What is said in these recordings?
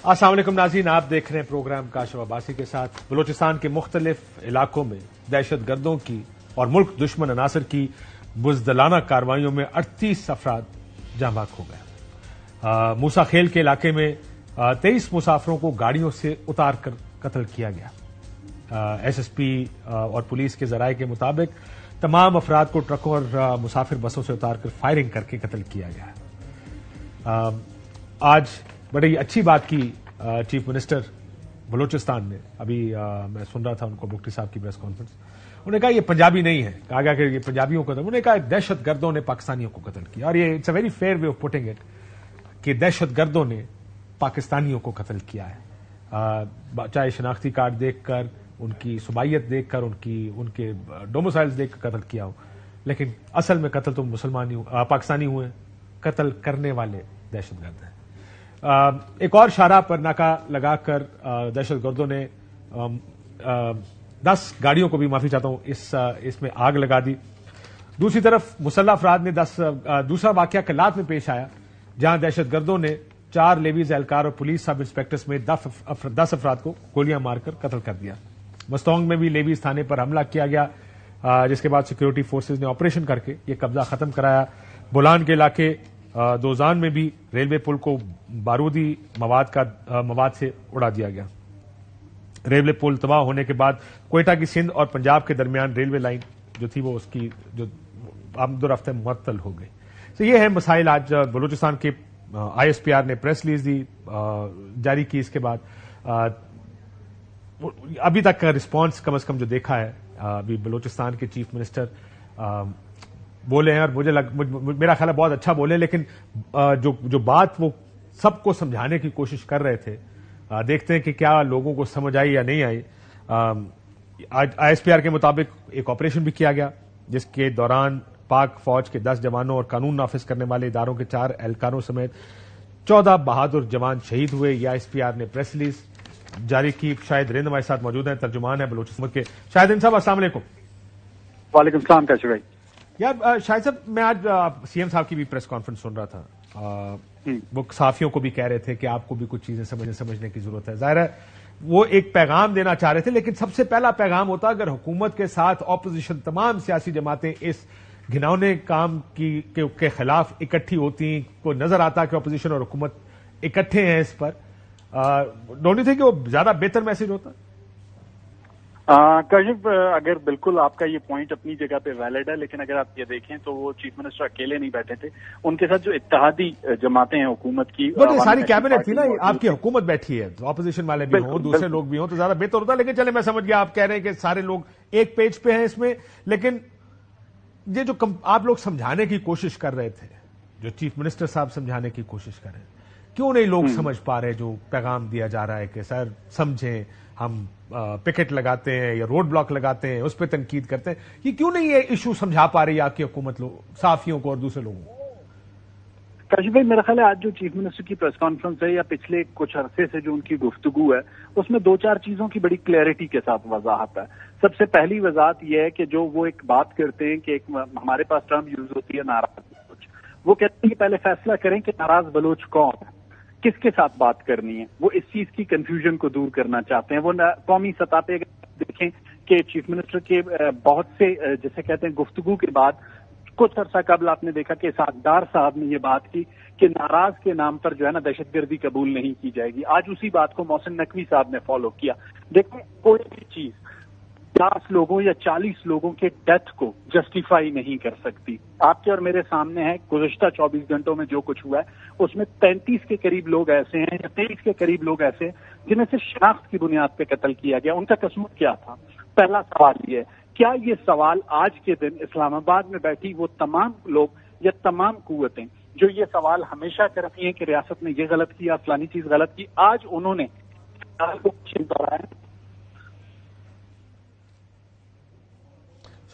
السلام علیکم ناظرین، آپ دیکھ رہے ہیں پروگرام کاشف عباسی کے ساتھ۔ بلوچستان کے مختلف علاقوں میں دہشت گردوں کی اور ملک دشمن عناصر کی بزدلانہ کارروائیوں میں 38 افراد جاں بحق ہو گئے۔ موسیٰ خیل کے علاقے میں 23 مسافروں کو گاڑیوں سے اتار کر قتل کیا گیا۔ ایس ایس پی اور پولیس کے ذرائع کے مطابق تمام افراد کو ٹرکوں اور مسافر بسوں سے اتار کر فائرنگ کر کے قتل کیا گیا۔ آج بڑی اچھی بات کی چیف منسٹر بلوچستان نے، ابھی میں سن رہا تھا ان کو مفتی صاحب کی پریس کانفرنس، انہوں نے کہا یہ پنجابی نہیں ہے، کہا گیا کہ یہ پنجابیوں کو، انہوں نے کہا دہشت گردوں نے پاکستانیوں کو قتل کیا، اور یہ it's a very fair way of putting it کہ دہشت گردوں نے پاکستانیوں کو قتل کیا ہے، چاہے شناختی کارڈ دیکھ کر، ان کی صوبائیت دیکھ کر، ان کے ڈوموسائلز دیکھ کر قتل کیا ہو، لیکن اصل میں قتل تو پاکستانی ہوئے، قتل کرنے والے دہشت گرد ہیں۔ ایک اور شاہراہ پر ناکہ لگا کر دہشت گردوں نے 10 گاڑیوں کو بھی، معافی چاہتا ہوں، اس میں آگ لگا دی۔ دوسری طرف مسلح افراد نے دوسرا واقعہ کلات میں پیش آیا، جہاں دہشت گردوں نے 4 لیویز اہلکار اور پولیس سب انسپیکٹر میں 10 افراد کو گولیاں مار کر قتل کر دیا۔ مستونگ میں بھی لیویز تھانے پر حملہ کیا گیا، جس کے بعد سیکورٹی فورسز نے آپریشن کر کے یہ قبضہ ختم کرایا۔ بولان کے علاقے دوزان میں بھی ریلوے پل کو بارودی مواد سے اڑا دیا گیا۔ ریلوے پل تباہ ہونے کے بعد کوئٹہ کی سندھ اور پنجاب کے درمیان ریلوے لائن جو تھی وہ اس کی جو آمد و رفت معطل ہو گئی۔ تو یہ ہے مسائل۔ آج بلوچستان کے آئی ایس پی آر نے پریس ریلیز دی، جاری کی، اس کے بعد ابھی تک کا رسپانس کم از کم جو دیکھا ہے، ابھی بلوچستان کے چیف منسٹر بولے ہیں، اور میرا خیال ہے بہت اچھا بولے، لیکن جو بات وہ سب کو سمجھانے کی کوشش کر رہے تھے، دیکھتے ہیں کہ کیا لوگوں کو سمجھ آئی یا نہیں آئی۔ آج آئی ایس پی آر کے مطابق ایک آپریشن بھی کیا گیا، جس کے دوران پاک فوج کے 10 جوانوں اور قانون نافذ کرنے والے اداروں کے 4 اہلکاروں سمیت 14 بہادر جوان شہید ہوئے۔ یہ آئی ایس پی آر نے پریس ریلیز جاری کی۔ شاہد رند ہمارے ساتھ موجود ہیں، ترجمان ہے بلوچستان کے۔ شاہد رند صاحب السلام علیکم۔ وعلیکم السلام، کیسے بھائی؟ یار شاہد صاحب، میں آج سی ایم صاحب کی بھی پریس کانفرنس سن رہا تھا، وہ صحافیوں کو بھی کہہ رہے تھے کہ آپ کو بھی کچھ چیزیں سمجھنے کی ضرورت ہے۔ ظاہر ہے وہ ایک پیغام دینا چاہ رہے تھے، لیکن سب سے پہلا پیغام ہوتا اگر حکومت کے ساتھ اپوزیشن تمام سیاسی جماعتیں اس گھناؤنے کام کے خلاف اکٹھی ہوتی، کوئی نظر آتا کہ اپوزیشن اور حکومت اکٹھے ہیں اس پر، ڈونٹ یو تھنک کہ وہ زیادہ بہتر میسج ہوتا؟ کاشف، اگر بالکل آپ کا یہ پوائنٹ اپنی جگہ پہ ویلڈ ہے، لیکن اگر آپ یہ دیکھیں تو وہ چیف منسٹر اکیلے نہیں بیٹھے تھے، ان کے ساتھ جو اتحادی جماعتیں ہیں حکومت کی، ساری کیبنٹ تھی نا، آپ کی حکومت بیٹھی ہے، اپوزیشن والے بھی ہوں، دوسرے لوگ بھی ہوں، تو زیادہ بہتر ہوتا۔ لیکن چلے میں سمجھ گیا، آپ کہہ رہے ہیں کہ سارے لوگ ایک پیج پہ ہیں اس میں، لیکن یہ جو آپ لوگ سمجھانے کی کوشش کر رہے تھے، جو چیف منسٹر صاحب سمجھانے کی کوشش کر رہے ہیں، کیوں نہیں لوگ سمجھ پا رہے جو پیغام دیا جا رہا ہے کہ سر سمجھیں، ہم پکٹ لگاتے ہیں یا روڈ بلاک لگاتے ہیں، اس پہ تنقید کرتے ہیں، یہ کیوں نہیں یہ ایشو سمجھا پا رہی ہے آپ کی حکومت صحافیوں کو اور دوسرے لوگوں کو؟ کاشف بھائی، میرا خیال ہے آج جو چیف منسٹر کی پریس کانفرنس ہے یا پچھلے کچھ عرصے سے جو ان کی گفتگو ہے، اس میں 2-4 چیزوں کی بڑی کلیئرٹی کے ساتھ وضاحت ہے۔ سب سے پہلی وضاحت یہ ہے کہ جو وہ ایک بات کرتے ہیں کہ ہمارے پاس ٹرم یوز ہوتی ہے ناراض بلوچ، وہ کہتے ہیں کہ پہلے فیصلہ کریں کہ ناراض بلوچ کون ہے، کس کے ساتھ بات کرنی ہے۔ وہ اس چیز کی کنفیوژن کو دور کرنا چاہتے ہیں۔ وہ قومی سطح پہ دیکھیں کہ چیف منسٹر کے بہت سے جیسے کہتے ہیں گفتگو کے بعد کچھ عرصہ قبل آپ نے دیکھا کہ اسحاق صاحب نے یہ بات کی کہ ناراض کے نام پر جو ہے نا دہشت گردی قبول نہیں کی جائے گی۔ آج اسی بات کو محسن نقوی صاحب نے فالو کیا۔ دیکھیں، کوئی بھی چیز 50 لوگوں یا 40 لوگوں کے ڈیتھ کو جسٹیفائی نہیں کر سکتی۔ آپ کے اور میرے سامنے ہے گزشتہ 24 گھنٹوں میں جو کچھ ہوا ہے، اس میں 33 کے قریب لوگ ایسے ہیں یا 23 کے قریب لوگ ایسے ہیں جنہیں صرف شناخت کی بنیاد پہ قتل کیا گیا۔ ان کا قصور کیا تھا؟ پہلا سوال یہ ہے، کیا یہ سوال آج کے دن اسلام آباد میں بیٹھی وہ تمام لوگ یا تمام قوتیں جو یہ سوال ہمیشہ کرتی ہیں کہ ریاست نے یہ غلط کیا، فلانی چیز غلط کی، آج انہوں نے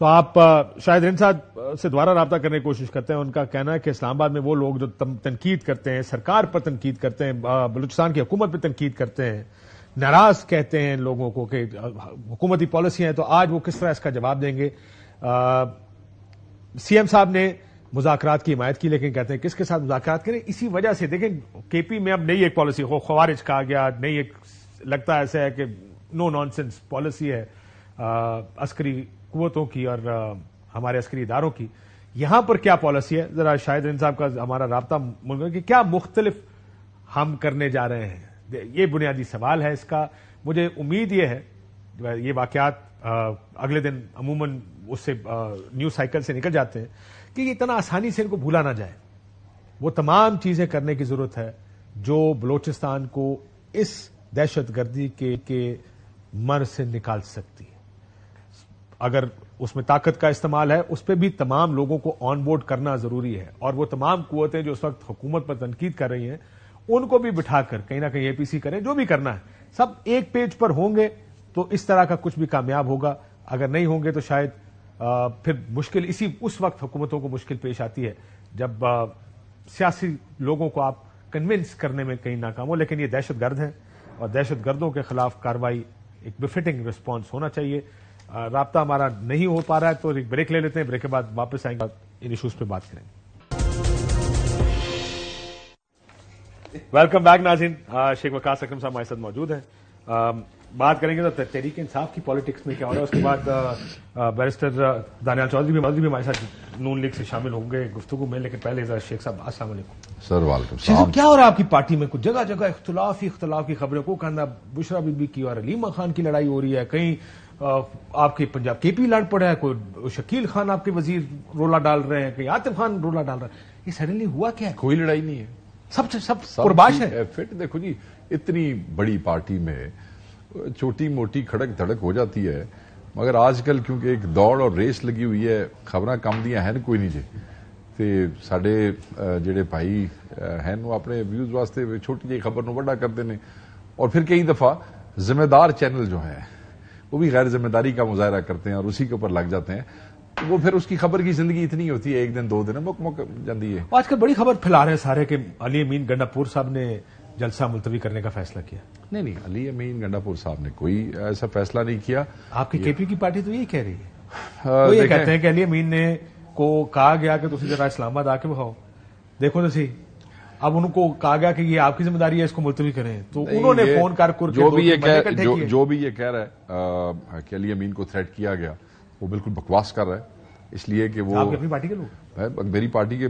آپ شاید رند صاحب سے دوبارہ رابطہ کرنے کی کوشش کرتے ہیں۔ ان کا کہنا ہے کہ اسلام آباد میں وہ لوگ جو تنقید کرتے ہیں، سرکار پر تنقید کرتے ہیں، بلوچستان کی حکومت پہ تنقید کرتے ہیں، ناراض کہتے ہیں لوگوں کو کہ حکومتی پالیسی ہیں، تو آج وہ کس طرح اس کا جواب دیں گے؟ سی ایم صاحب نے مذاکرات کی حمایت کی، لیکن کہتے ہیں کس کے ساتھ مذاکرات کریں. اسی وجہ سے دیکھیں کے پی میں اب نئی ایک پالیسی خوارج کہا گیا، نئی ایک لگتا ہے ایسا ہے کہ نو نان سینس پالیسی ہے عسکری قوتوں کی اور ہمارے عسکری اداروں کی. یہاں پر کیا پالیسی ہے؟ ذرا شاہد رند صاحب کا ہمارا رابطہ کہ کیا مختلف ہم کرنے جا رہے ہیں، یہ بنیادی سوال ہے اس کا. مجھے امید یہ ہے یہ واقعات اگلے دن عموماً اس سے نیوز سائیکل سے نکل جاتے ہیں کہ یہ اتنا آسانی سے ان کو بھولا نہ جائے. وہ تمام چیزیں کرنے کی ضرورت ہے جو بلوچستان کو اس دہشت گردی کے مر سے نکال سکتی ہے. اگر اس میں طاقت کا استعمال ہے اس پہ بھی تمام لوگوں کو آن بورڈ کرنا ضروری ہے، اور وہ تمام قوتیں جو اس وقت حکومت پر تنقید کر رہی ہیں ان کو بھی بٹھا کر کہیں نہ کہیں اے پی سی کریں. جو بھی کرنا ہے سب ایک پیج پر ہوں گے تو اس طرح کا کچھ بھی کامیاب ہوگا. اگر نہیں ہوں گے تو شاید پھر مشکل اس وقت حکومتوں کو مشکل پیش آتی ہے جب سیاسی لوگوں کو آپ کنونس کرنے میں کہیں ناکام ہو. لیکن یہ دہشت گرد ہیں اور دہشت گردوں کے خلاف کارروائی ایک بفٹنگ رسپانس ہونا چاہیے. رابطہ ہمارا نہیں ہو پا رہا ہے تو ایک بریک لے لیتے ہیں، بریک کے بعد واپس آئیں گے، ان ایشوز پہ بات کریں گے. ویلکم بیک ناظرین، شیخ وقاص اکرم صاحب ہمارے ساتھ موجود ہیں. بات کریں گے تو تحریک انصاف کی پالیٹکس میں کیا ہو رہا ہے. اس کے بعد بیرسٹر دانیال چودھری بھی ہمارے ساتھ نون لیگ سے شامل ہوں گے گفتگو میں. لیکن پہلے ذرا شیخ صاحب السلام علیکم. سر وعلیکم السلام. کیا ہو رہا ہے آپ کی پارٹی میں؟ کچھ جگہ جگہ اختلاف کی خبریں کو کہنا بشرا بی بی کی اور علیمہ خان کی لڑائی ہو رہی ہے. کہیں آپ کے پنجاب کے پی لڑ پڑا ہے، کوئی شکیل خان آپ کے وزیر رولا ڈال رہے ہیں، کہیں عاطف خان رولا ڈال رہے ہیں. یہ سڈنلی ہوا کیا ہے؟ کوئی لڑائی نہیں ہے، سب پرباش ہے. فٹ دیکھو جی، اتنی بڑی پارٹی میں چھوٹی موٹی کھڑک دھڑک ہو جاتی ہے، مگر آج کل کیونکہ ایک دوڑ اور ریس لگی ہوئی ہے، خبراں کم دیاں ہیں کوئی نہیں جی. تے ساڈے جڑے بھائی ہیں وہ اپنے ویوز واسطے چھوٹی جی خبر نو بڑا کرتے ہیں، اور پھر کئی دفعہ ذمہ دار چینل جو ہیں وہ بھی غیر ذمہ داری کا مظاہرہ کرتے ہیں اور اسی کے اوپر لگ جاتے ہیں. وہ پھر اس کی خبر کی زندگی اتنی ہوتی ہے، ایک دن دو دن مک جاندی ہے. آج کل بڑی خبر پھیلا رہے ہیں سارے کہ علی امین گنڈا پور صاحب نے جلسہ ملتوی کرنے کا فیصلہ کیا. نہیں، علی امین گنڈا پور صاحب نے کوئی ایسا فیصلہ نہیں کیا. آپ کی کے پی کی پارٹی تو یہی کہہ رہی ہے، وہ یہ کہتے ہیں کہ علی امین نے کو کہا گیا کہ تسی ذرا اسلام آباد آ کے بخاؤ، دیکھو تو صحیح. اب ان کو کہا گیا کہ یہ آپ کی ذمہ داری ہے، اس کو ملتوی کریں، تو انہوں نے فون کر جو بھی یہ کہہ رہا ہے کہ علی امین کو تھریٹ کیا گیا، وہ بالکل بکواس کر رہا ہے. اس لیے کہ وہ اپنی پارٹی کے لوگ، میری پارٹی کے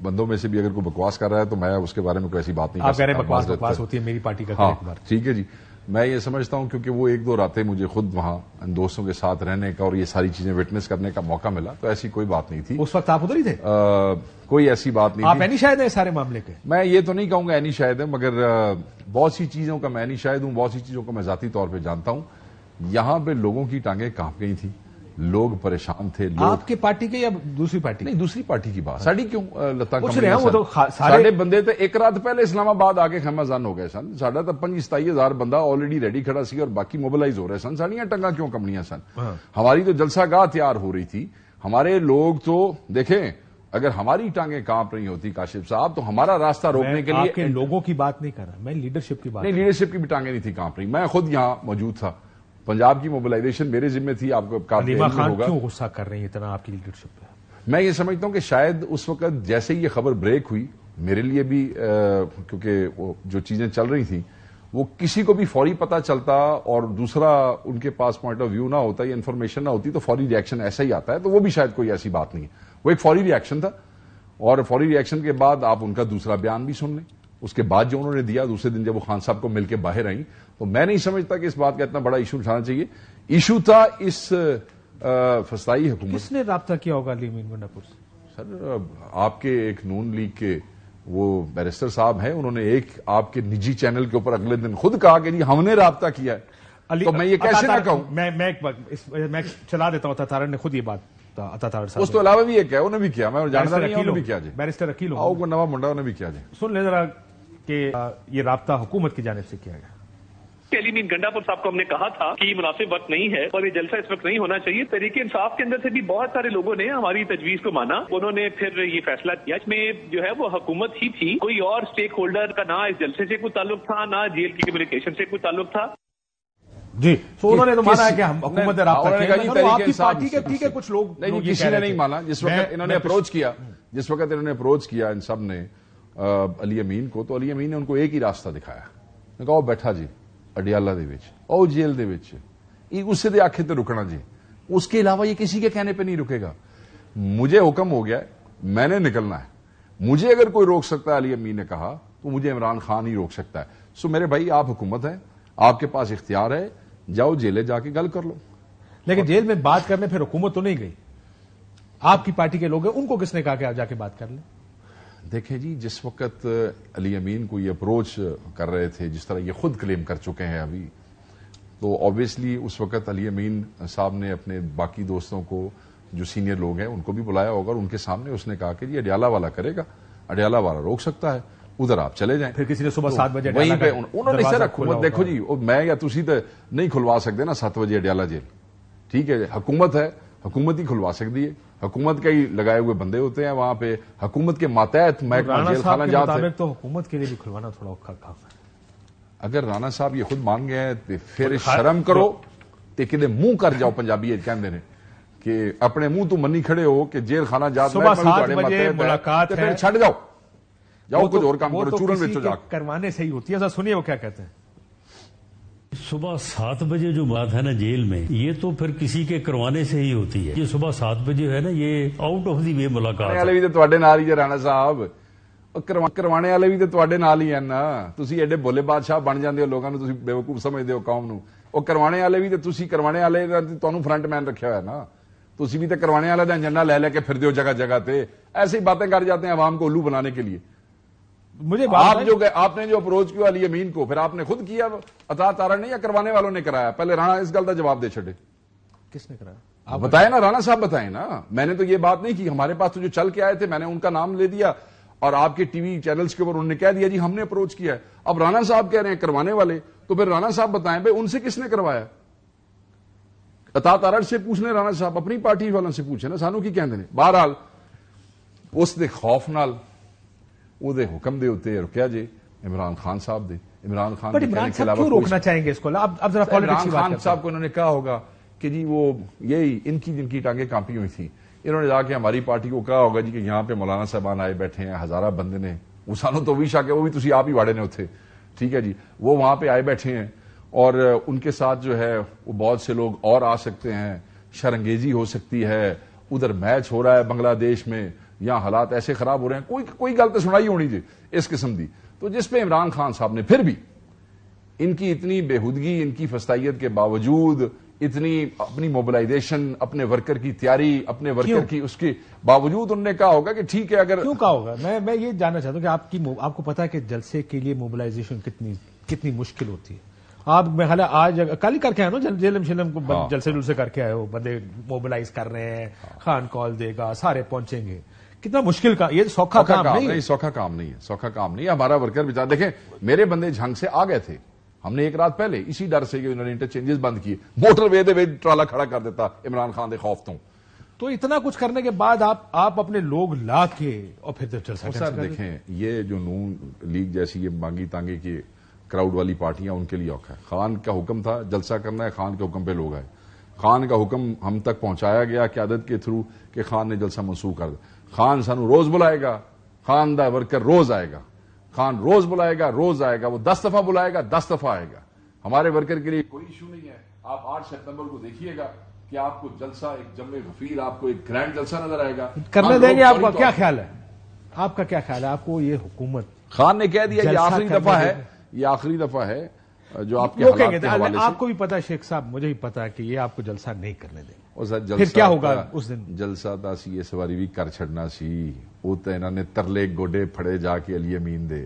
بندوں میں سے بھی اگر کوئی بکواس کر رہا ہے تو میں اس کے بارے میں کوئی ایسی بات نہیں کر سکتا. بکواس ہوتی ہے میری پارٹی کا. ہاں ٹھیک ہے جی، میں یہ سمجھتا ہوں کیونکہ وہ ایک دو راتیں مجھے خود وہاں ان دوستوں کے ساتھ رہنے کا اور یہ ساری چیزیں وٹنس کرنے کا موقع ملا، تو ایسی کوئی بات نہیں تھی. اس وقت آپ ادھر ہی تھے؟ کوئی ایسی بات نہیں. آپ اینی شاہد ہیں سارے معاملے کے؟ میں یہ تو نہیں کہوں گا اینی شاہد ہے، مگر بہت سی چیزوں کا میں اینی شاہد ہوں، بہت سی چیزوں کو میں ذاتی طور پہ جانتا ہوں. یہاں پہ لوگوں کی ٹانگیں کانپ گئی تھی، لوگ پریشان تھے. آپ کے پارٹی کے یا دوسری پارٹی؟ نہیں، دوسری پارٹی کی بات. ساڑی کیوں لتا سارے بندے تو ایک رات پہلے اسلام آباد آ کے خیمہ زن ہو گئے سن. ساڈا تو 25-27 بندہ آلریڈی ریڈی کھڑا سی اور باقی موبلائز ہو رہے سن. ساڑیاں ٹنگاں کیوں کمنیاں سن؟ ہماری تو جلسہ گاہ تیار ہو رہی تھی. ہمارے لوگ تو دیکھیں، اگر ہماری ٹانگیں کانپ رہی ہوتی کاشف صاحب تو ہمارا راستہ روکنے کے لیے. آپ کے لوگوں کی بات نہیں کر رہا میں، لیڈرشپ کی بات. نہیں، لیڈرشپ کی بھی ٹانگیں نہیں تھی کانپ رہی. میں خود یہاں موجود تھا، پنجاب کی موبلائزیشن میرے ذمہ تھی. آپ کو علیمہ خان کیوں غصہ کر رہی ہے اتنا آپ کی لیڈرشپ پہ؟ میں یہ سمجھتا ہوں کہ شاید اس وقت جیسے یہ خبر بریک ہوئی میرے لیے بھی، کیونکہ وہ جو چیزیں چل رہی تھیں وہ کسی کو بھی فوری پتہ چلتا اور دوسرا ان کے پاس پوائنٹ آف ویو نہ ہوتا یا انفارمیشن نہ ہوتی تو فوری ری ایکشن ایسا ہی آتا ہے. تو وہ بھی شاید کوئی ایسی بات نہیں ہے، وہ ایک فوری ری ایکشن تھا. اور فوری ری ایکشن کے بعد آپ ان کا دوسرا بیان بھی سن لیں. اس کے بعد جو انہوں نے دیا دوسرے دن جب وہ خان صاحب کو مل کے باہر آئیں، تو میں نہیں سمجھتا کہ اس بات کا اتنا بڑا ایشو اٹھانا چاہیے. ایشو تھا اس فسطائی حکومت. کس نے رابطہ کیا ہوگا علی امین گنڈا پور سے؟ سر آپ کے ایک نون لیگ کے وہ بیرسٹر صاحب ہیں، انہوں نے ایک آپ کے نجی چینل کے اوپر اگلے دن خود کہا کہ جی ہم نے رابطہ کیا ہے. تو میں یہ کیسے نہ کہوں؟ میں چلا دیتا ہوں. عطا نے خود یہ بات عطا صاحب اس تو علاوہ بھی ایک ہے، انہوں نے بھی کیا. میں جانتا نہیں انہوں نے بھی کیا جی. بیرسٹر عقیل آؤ کو نوا منڈا انہوں نے بھی کیا جی. سن لیں ذرا کہ یہ رابطہ حکومت کی جانب سے کیا گیا. علی امین گنڈا پور صاحب کو ہم نے کہا تھا کہ یہ مناسب وقت نہیں ہے اور یہ جلسہ اس وقت نہیں ہونا چاہیے. تحریک انصاف کے اندر سے بھی بہت سارے لوگوں نے ہماری تجویز کو مانا. انہوں نے پھر یہ فیصلہ کیا. اس میں جو ہے وہ حکومت ہی تھی، کوئی اور اسٹیک ہولڈر کا نہ اس جلسے سے کوئی تعلق تھا، نہ جی ایل کی کمیونیکیشن سے کوئی تعلق تھا. جی تو انہوں نے تو مانا ہے کہ ہم حکومت رابطہ آپ کی پارٹی کے ٹھیک ہے کچھ لوگ نہیں کسی نے نہیں مانا. جس وقت انہوں نے اپروچ کیا ان سب نے علی امین کو, تو علی امین نے ان کو ایک ہی راستہ دکھایا. میں کہا بیٹھا جی اڈیالہ دے وچ او جیل دے وچ اسے دے آخے تے رکنا جی, اس کے علاوہ یہ کسی کے کہنے پہ نہیں رکے گا. مجھے حکم ہو گیا میں نے نکلنا ہے, مجھے اگر کوئی روک سکتا ہے علی امین نے کہا تو مجھے عمران خان ہی روک سکتا ہے. سو میرے بھائی آپ حکومت ہیں, آپ کے پاس اختیار ہے, جاؤ جیلے جا کے گل کر لو. لیکن جیل میں بات کرنے پھر حکومت تو نہیں گئی, آپ کی پارٹی کے لوگ ہیں, ان کو کس نے کہا کہ آپ جا کے بات کر لیں؟ دیکھیں جی جس وقت علی امین کو یہ اپروچ کر رہے تھے, جس طرح یہ خود کلیم کر چکے ہیں ابھی, تو آبویسلی اس وقت علی امین صاحب نے اپنے باقی دوستوں کو جو سینئر لوگ ہیں ان کو بھی بلایا ہوگا, اور ان کے سامنے اس نے کہا کہ جی اڈیالہ والا کرے گا, اڈیالہ والا روک سکتا ہے, ادھر آپ چلے جائیں. پھر کسی نے صبح 7 بجے وہیں پہ انہوں نے سر حکومت دیکھو جی, میں یا تسی تو نہیں کھلوا سکتے نا 7 بجے اڈیالہ جیل, ٹھیک ہے, حکومت ہے, حکومت ہی کھلوا سکتی ہے, حکومت کے ہی لگائے ہوئے بندے ہوتے ہیں وہاں پہ, حکومت کے ماتحت محکمہ جیل خانہ جات ہے. تو حکومت کے لیے بھی کھلوانا تھوڑا اوکھا کام ہے. اگر رانا صاحب یہ خود مان گئے ہیں پھر شرم کرو تے کدے منہ کر جاؤ, پنجابی کہندے نے کہ اپنے منہ تو منی کھڑے ہو کہ جیل خانہ جات صبح 7 بجے ملاقات ہے, پھر چھڈ جاؤ, جاؤ کچھ اور کام کرو, چورن وچ جا کروانے سے ہی ہوتی ہے. سنیے وہ کیا کہتے ہیں. صبح 7 بجے جو بات ہے نا جیل میں, یہ تو پھر کسی کے کروانے سے ہی ہوتی ہے. یہ صبح 7 بجے ہے نا, یہ آؤٹ آف دی وے ملاقات والے بھی تو تواڈے نال ہی رانا صاحب, کروانے والے بھی تو تواڈے نال ہی ہیں نا. تسی ایڈے بولے بادشاہ بن جاندے ہو, لوگاں نو تسی بیوقوف سمجھدے ہو قوم نو. او کروانے والے بھی تو تسی کروانے والے تانوں فرنٹ مین رکھیا ہوا ہے نا, تسی بھی تو کروانے والے دا جھنڈا لے کے پھر دیو جگہ جگہ تے, ایسی باتیں کر جاتے ہیں عوام کو الو بنانے کے لیے. مجھے آپ نے جو اپروچ کیا علی امین کو, پھر آپ نے خود کیا, عطا تارا نے یا کروانے والوں نے کرایا؟ پہلے رانا اس گل کا جواب دے چھڑے. کس نے کرایا آپ بتائیں نا, رانا صاحب بتائیں نا. میں نے تو یہ بات نہیں کی, ہمارے پاس تو جو چل کے آئے تھے میں نے ان کا نام لے دیا, اور آپ کے ٹی وی چینلز کے اوپر انہوں نے کہہ دیا جی ہم نے اپروچ کیا ہے. اب رانا صاحب کہہ رہے ہیں کروانے والے, تو پھر رانا صاحب بتائیں بھائی ان سے کس نے کروایا؟ عطا تارا سے پوچھنے, رانا صاحب اپنی پارٹی والوں سے پوچھیں نا, سانو کی کہندے نے. بہرحال اس دے خوف نال وہ دے حکم دے ہوتے رکیا جی عمران خان صاحب دے. عمران خان کیوں روکنا چاہیں گے اس کو؟ اب ذرا عمران خان صاحب کو انہوں نے کہا ہوگا کہ جی وہ یہی ان کی جن کی ٹانگیں کانپی ہوئی تھیں, انہوں نے جا کے ہماری پارٹی کو کہا ہوگا جی کہ یہاں پہ مولانا صاحبان آئے بیٹھے ہیں, ہزارہ بندے نے, وہ سانو تو بھی شک ہے, وہ بھی تسی آپ ہی واڑے نے اتھے, ٹھیک ہے جی, وہ وہاں پہ آئے بیٹھے ہیں, اور ان کے ساتھ جو ہے وہ بہت سے لوگ اور آ سکتے ہیں, شرنگیزی ہو سکتی ہے, ادھر میچ ہو رہا ہے بنگلہ دیش میں, یہاں حالات ایسے خراب ہو رہے ہیں, کوئی گل تو سنائی ہونی جی اس قسم دی. تو جس پہ عمران خان صاحب نے پھر بھی ان کی اتنی بےہودگی, ان کی فستائیت کے باوجود, اتنی اپنی موبلائزیشن, اپنے ورکر کی تیاری, اپنے ورکر کی اس کے باوجود انہوں نے کہا ہوگا کہ ٹھیک ہے. اگر کیوں کہا ہوگا, میں یہ جاننا چاہتا ہوں کہ آپ کو پتا ہے کہ جلسے کے لیے موبلائزیشن کتنی مشکل ہوتی ہے. آپ میں خیال ہے آج کل ہی کر کے آئے نا جیلم شلم کو, جلسے کر کے آئے ہو, بندے موبلائز کر رہے ہیں, خان کال دے گا, سارے پہنچیں گے, کتنا مشکل کا, یہ سوکھا کام نہیں, سوکھا کام نہیں ہے, سوکھا کام نہیں ہے. ہمارا ورکر بچا دیکھیں, میرے بندے جھنگ سے آ گئے تھے, ہم نے ایک رات پہلے اسی ڈر سے کہ انہوں نے انٹرچینجز بند کیے, موٹر وے دے ٹرالا کھڑا کر دیتا عمران خان دے خوف تو اتنا کچھ کرنے کے بعد آپ اپنے لوگ لا کے اور پھر جلسہ سر دیکھیں, یہ جو نون لیگ جیسی یہ مانگی تانگی کی کراؤڈ والی پارٹیاں, ان کے لیے اوکھا ہے. خان کا حکم تھا جلسہ کرنا ہے, خان کے حکم پہ لوگ آئے, خان کا حکم ہم تک پہنچایا گیا قیادت کے تھرو کہ خان نے جلسہ منسوخ کر دیا. خان سانو روز بلائے گا, خان دا ورکر روز آئے گا, خان روز بلائے گا, روز آئے گا, وہ 10 دفعہ بلائے گا, 10 دفعہ آئے گا. ہمارے ورکر کے لیے کوئی ایشو نہیں ہے. آپ 8 سپتمبر کو دیکھیے گا کہ آپ کو جلسہ ایک جمع غفیر, آپ کو ایک گرینڈ جلسہ نظر آئے گا. کرنے دیں گے. آپ کا کیا خیال ہے, آپ کا کیا خیال ہے, آپ کو یہ حکومت, خان نے کہہ دیا یہ آخری دفعہ ہے, یہ آخری دفعہ ہے جو آپ کے حالات کے حوالے سے. آپ کو بھی پتا ہے شیخ صاحب, مجھے بھی پتا ہے کہ یہ آپ کو جلسہ نہیں کرنے دیں گے. پھر کیا ہوگا اس دن؟ جلسہ تا سی اس واری بھی کر چھڑنا سی, وہ تو انہوں نے ترلے گوڈے پھڑے جا کے علی امین دے.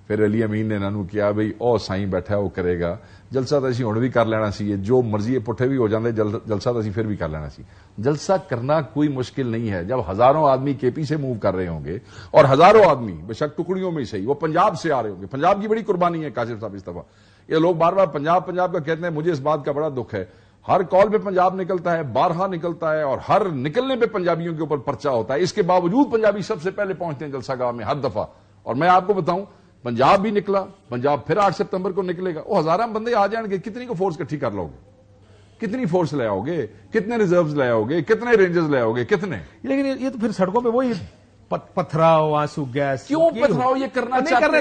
پھر علی امین نے انہوں کیا بھئی او سائیں بیٹھا وہ کرے گا, جلسہ تو اسی ہن بھی کر لینا سی, جو مرضی پٹھے بھی ہو جاندے, جلسہ تو اسی پھر بھی کر لینا سی. جلسہ کرنا کوئی مشکل نہیں ہے. جب ہزاروں آدمی کے پی سے موو کر رہے ہوں گے, اور ہزاروں آدمی بے شک ٹکڑیوں میں ہی صحیح, وہ پنجاب سے آ رہے ہوں گے, پنجاب کی بڑی قربانی ہے کاشف صاحب اس دفعہ. یہ لوگ بار بار پنجاب کا کہتے ہیں, مجھے اس بات کا بڑا دکھ ہے. ہر کال پہ پنجاب نکلتا ہے, بارہا نکلتا ہے, اور ہر نکلنے پہ پنجابیوں کے اوپر پرچہ ہوتا ہے. اس کے باوجود پنجابی سب سے پہلے پہنچتے ہیں جلسہ گاہ میں ہر دفعہ. اور میں آپ کو بتاؤں پنجاب بھی نکلا, پنجاب پھر 8 ستمبر کو نکلے گا. وہ ہزاراں بندے آ جائیں گے, کتنی کو فورس اکٹھی کر لو گے, کتنی فورس لے آؤ گے, کتنے ریزروز لے آؤ گے, کتنے رینجرز لے آؤ گے, کتنے. لیکن یہ تو پھر سڑکوں پہ وہی پتھراؤ, آنسو گیس. کیوں پتھراؤ؟ یہ کرنا چاہتے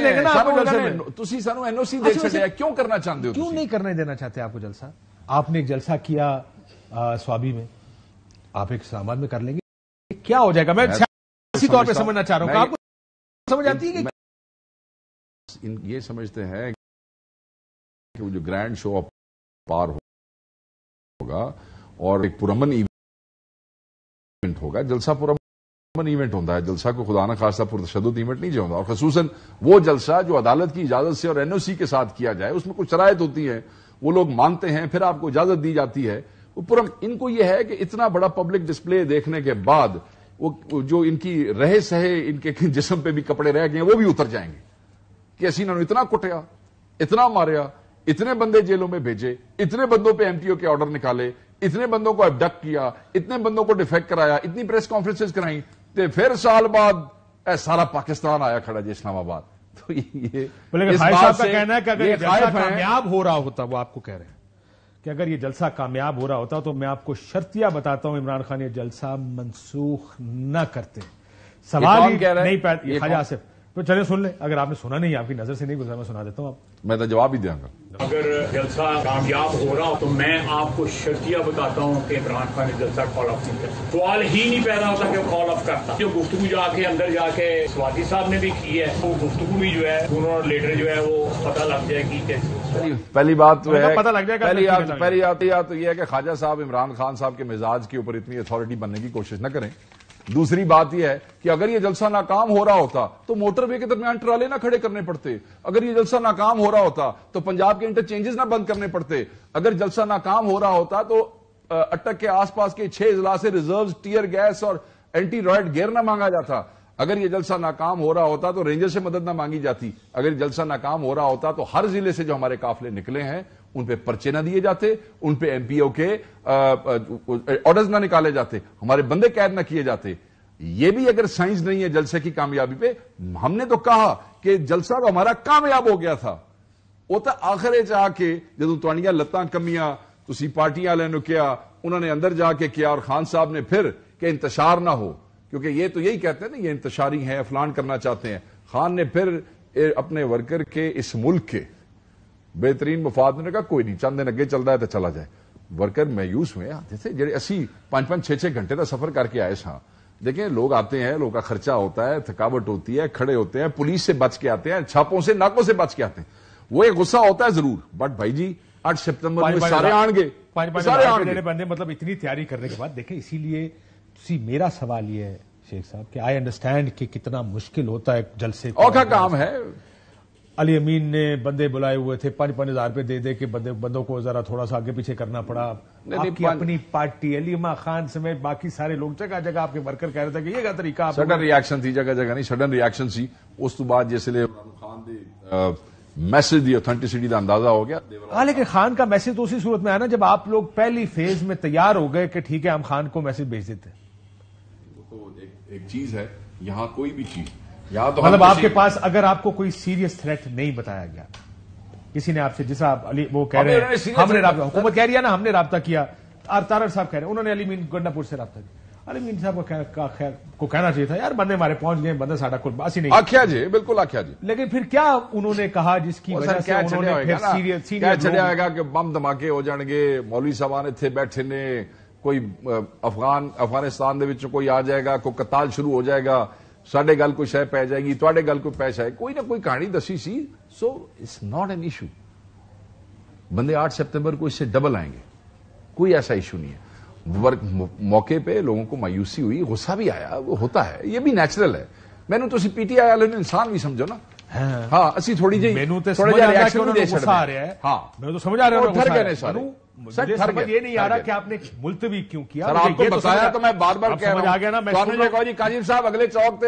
ہیں. تسی سانو این او سی دے چھڈیا, کیوں کرنا چاہتے ہو؟ کیوں نہیں کرنے دینا چاہتے آپ کو جلسہ؟ آپ نے ایک جلسہ کیا سوابی میں, آپ ایک اسلام آباد میں کر لیں گے, کیا ہو جائے گا؟ میں اسی طور پہ سمجھنا چاہ رہا ہوں. آپ کو سمجھ آتی ہے کہ یہ سمجھتے ہیں کہ وہ جو گرینڈ شو آف پار ہوگا اور ایک پرامن ایونٹ ہوگا. جلسہ پرامن ایونٹ ہوتا ہے, جلسہ کو خدا نہ خواستہ پرتشدد ایونٹ نہیں جو ہوتا, اور خصوصاً وہ جلسہ جو عدالت کی اجازت سے اور این او سی کے ساتھ کیا جائے, اس میں کچھ شرائط ہوتی ہیں, وہ لوگ مانتے ہیں, پھر آپ کو اجازت دی جاتی ہے. ان کو یہ ہے کہ اتنا بڑا پبلک ڈسپلے دیکھنے کے بعد وہ جو ان کی رہے سہے ان کے جسم پہ بھی کپڑے رہ گئے وہ بھی اتر جائیں گے کہ اسی انہوں نے اتنا کٹیا, اتنا ماریا, اتنے بندے جیلوں میں بھیجے, اتنے بندوں پہ ایم پی او کے آرڈر نکالے, اتنے بندوں کو ابڈکٹ کیا, اتنے بندوں کو ڈیفیکٹ کرایا, اتنی پریس کانفرنسز کرائیں, تو پھر سال بعد سارا پاکستان آیا کھڑا جی اسلام آباد. تو یہ صاحب کا کہنا ہے کہ اگر یہ جلسہ کامیاب ہو رہا ہوتا, وہ آپ کو کہہ رہے ہیں کہ اگر یہ جلسہ کامیاب ہو رہا ہوتا تو میں آپ کو شرطیہ بتاتا ہوں عمران خان یہ جلسہ منسوخ نہ کرتے. سوال ہی نہیں پیدا. خواجہ آصف تو چلے سن لیں, اگر آپ نے سنا نہیں, آپ کی نظر سے نہیں گزرا, میں سنا دیتا ہوں. آپ میں تو جواب ہی دوں گا. اگر جلسہ کامیاب ہو رہا ہو تو میں آپ کو شرطیہ بتاتا ہوں کہ عمران خان نے جلسہ کال آف نہیں کرتا. سوال ہی نہیں پیدا ہوتا کہ وہ کال آف کرتا. جو گفتگو جا کے اندر جا کے سوادی صاحب نے بھی کی ہے, وہ گفتگو بھی جو ہے انہوں نے لیٹر جو ہے وہ پتہ لگ جائے گی. پہلی بات تو ہے, پتہ لگ جائے گا. پہلی بات تو یہ ہے کہ خواجہ صاحب عمران خان صاحب کے مزاج کے اوپر اتنی اتھارٹی بننے کی کوشش نہ کریں. دوسری بات یہ ہے کہ اگر یہ جلسہ ناکام ہو رہا ہوتا تو موٹر وے کے درمیان ٹرالے نہ کھڑے کرنے پڑتے. اگر یہ جلسہ ناکام ہو رہا ہوتا تو پنجاب کے انٹرچینجز نہ بند کرنے پڑتے. اگر جلسہ ناکام ہو رہا ہوتا تو اٹک کے آس پاس کے 6 اضلاع سے ریزروز, ٹیئر گیس اور اینٹی رائٹ گیئر نہ مانگا جاتا. اگر یہ جلسہ ناکام ہو رہا ہوتا تو رینجر سے مدد نہ مانگی جاتی. اگر جلسہ ناکام ہو رہا ہوتا تو ہر ضلع سے جو ہمارے قافلے نکلے ہیں ان پہ پرچے نہ دیے جاتے, ان پہ ایم پی او کے آرڈرز نہ نکالے جاتے, ہمارے بندے قید نہ کیے جاتے. یہ بھی اگر سائنس نہیں ہے جلسے کی کامیابی پہ. ہم نے تو کہا کہ جلسہ تو ہمارا کامیاب ہو گیا تھا. وہ تو آخر چ آ کے جدو تھوڑیاں لتاں کمیاں تسی پارٹیاں والے نے کیا, انہوں نے اندر جا کے کیا, اور خان صاحب نے پھر کہ انتشار نہ ہو, کیونکہ یہ تو یہی کہتے ہیں نا یہ انتشاری ہیں, فلان کرنا چاہتے ہیں. خان نے پھر اپنے ورکر کے اس ملک کے بہترین مفاد نے کہا کوئی نہیں, چند دن اگے چلتا ہے تو چلا جائے. ورکر مایوس ہوئے آتے تھے جڑے 5-6 گھنٹے کا سفر کر کے آئے سا. دیکھیں لوگ آتے ہیں, لوگوں کا خرچہ ہوتا ہے, تھکاوٹ ہوتی ہے, کھڑے ہوتے ہیں, پولیس سے بچ کے آتے ہیں, چھاپوں سے ناکوں سے بچ کے آتے ہیں. وہ ایک غصہ ہوتا ہے ضرور, بٹ بھائی جی 8 سپتمبر میں سارے آن گے, سارے آن گے بندے. مطلب اتنی تیاری کرنے کے بعد دیکھیں, اسی لیے میرا سوال یہ ہے شیخ صاحب کہ آئی انڈرسٹینڈ کہ کتنا مشکل ہوتا ہے جلسے اور کا کام ہے. علی امین نے بندے بلائے ہوئے تھے, 5-5 ہزار روپے دے کے بندوں کو ذرا تھوڑا سا آگے پیچھے کرنا پڑا. آپ کی اپنی پارٹی علیما خان سمیت باقی سارے لوگ جگہ جگہ آپ کے ورکر کہہ رہے تھے کہ یہ کا طریقہ سڈن ریئیکشن تھی, جگہ جگہ نہیں سڈن ریئیکشن سی. اس تو بعد جس لیے خان دے میسج دی اوتھینٹسٹی کا اندازہ ہو گیا. ہاں لیکن خان کا میسج تو اسی صورت میں آیا نا جب آپ لوگ پہلی فیز میں تیار ہو گئے کہ ٹھیک ہے ہم خان کو میسج بھیج دیتے. ایک چیز ہے یہاں, کوئی بھی چیز مطلب آپ کے پاس اگر آپ کو کوئی سیریس تھریٹ نہیں بتایا گیا, کسی نے آپ سے جیسا علی وہ کہہ رہے ہیں ہم نے رابطہ, حکومت کہہ رہی ہے نا ہم نے رابطہ کیا, تارڑ صاحب کہہ رہے ہیں انہوں نے علی مین گنڈا پور سے رابطہ کیا. علی مین صاحب کو کہنا چاہیے تھا یار بندے ہمارے پہنچ گئے, بندہ ساڈا کوئی باس ہی نہیں. آخیا جی, بالکل آخیا جی. لیکن پھر کیا انہوں نے کہا جس کی وجہ سے انہوں نے پھر سیریس چڑھیا گا کہ بم دھماکے ہو جان گے, مولوی صاحب اتنے بیٹھے نے, کوئی افغانستان دے وچ کوئی آ جائے گا, کوئی قتال شروع ہو جائے گا, ساڈے گل کوئی شے پی جائے گی, تواڈے گل کوئی پیش آئے, کوئی نہ کوئی کہانی دسی سی. So it's not an issue. بندے 8 سپتمبر کو اس سے ڈبل آئیں گے, کوئی ایسا ایشو نہیں ہے. موقع پہ لوگوں کو مایوسی ہوئی, غصہ بھی آیا, وہ ہوتا ہے, یہ بھی نیچرل ہے. مینوں تسی پی ٹی آئی والے انسان بھی سمجھو نا. ہاں اسی تھوڑی جی ریئیکشن بھی غصہ آ رہا ہے. ہاں میں تو سمجھ آ رہا ہوں, یہ نہیں آ رہا کہ آپ نے ملتوی کیوں کیا. آپ کو بتایا تو میں بار بار کہہ رہا ہوں جی کاجل صاحب اگلے چوک تے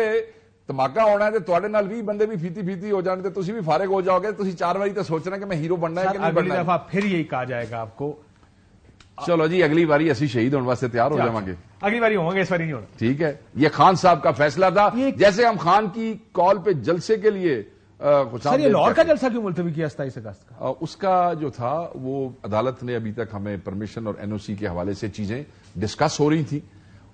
دھماکہ ہونا ہے, تواڈے نال 20 بندے بھی فیتی ہو جان تے تسی بھی فارغ ہو جاؤ گے. تسی 4 باری تو سوچنا کہ میں ہیرو بننا ہے کہ نہیں بننا. اگلی دفعہ پھر یہی کہا جائے گا آپ کو, چلو جی اگلی باری اسی شہید ہونے واسطے تیار ہو جاواں گے. اگلی باری ہوں گے, اس باری نہیں ہونا. ٹھیک ہے, یہ خان صاحب کا فیصلہ تھا. جیسے ہم خان کی کال پہ جلسے کے لیے سر یہ لاہور کا جلسہ کیوں ملتوی کیا 27 اگست کا؟ اس کا جو تھا وہ عدالت نے ابھی تک ہمیں پرمیشن اور این او سی کے حوالے سے چیزیں ڈسکس ہو رہی تھیں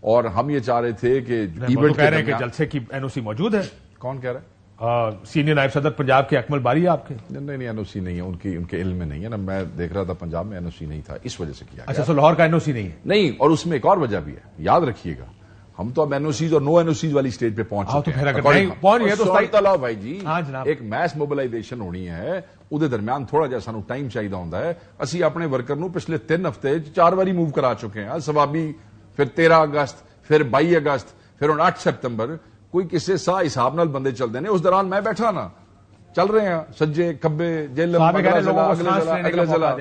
اور ہم یہ چاہ رہے تھے کہ ایونٹ کہہ رہے ہیں کہ جلسے کی این او سی موجود ہے. کون کہہ رہا ہے؟ سینئر نائب صدر پنجاب کے اکمل باری ہے آپ کے. نہیں این او سی نہیں ہے, ان کے علم میں نہیں ہے نا. میں دیکھ رہا تھا پنجاب میں این او سی نہیں تھا, اس وجہ سے کیا گیا. اچھا سو لاہور کا این او سی نہیں ہے؟ نہیں, اور اس میں ایک اور وجہ بھی ہے, یاد رکھیے گا ہم تو اب این او سیز اور نو این او سیز والی سٹیج پہ پہنچ چکے ہیں. بھائی جی ایک میس موبلائزیشن ہونی ہے, وہ درمیان تھوڑا جہا سانو ٹائم چاہیے ہوتا ہے. اسی اپنے ورکر نو پچھلے 3 ہفتے 4 باری موو کرا چکے ہیں. سوابی پھر 13 اگست پھر 22 اگست پھر 8 سپتمبر. کوئی کسی سا حساب نال بندے چلتے ہیں. اس دوران میں بیٹھا نا, چل رہے ہیں سجے کبے جیل اگلے ضلع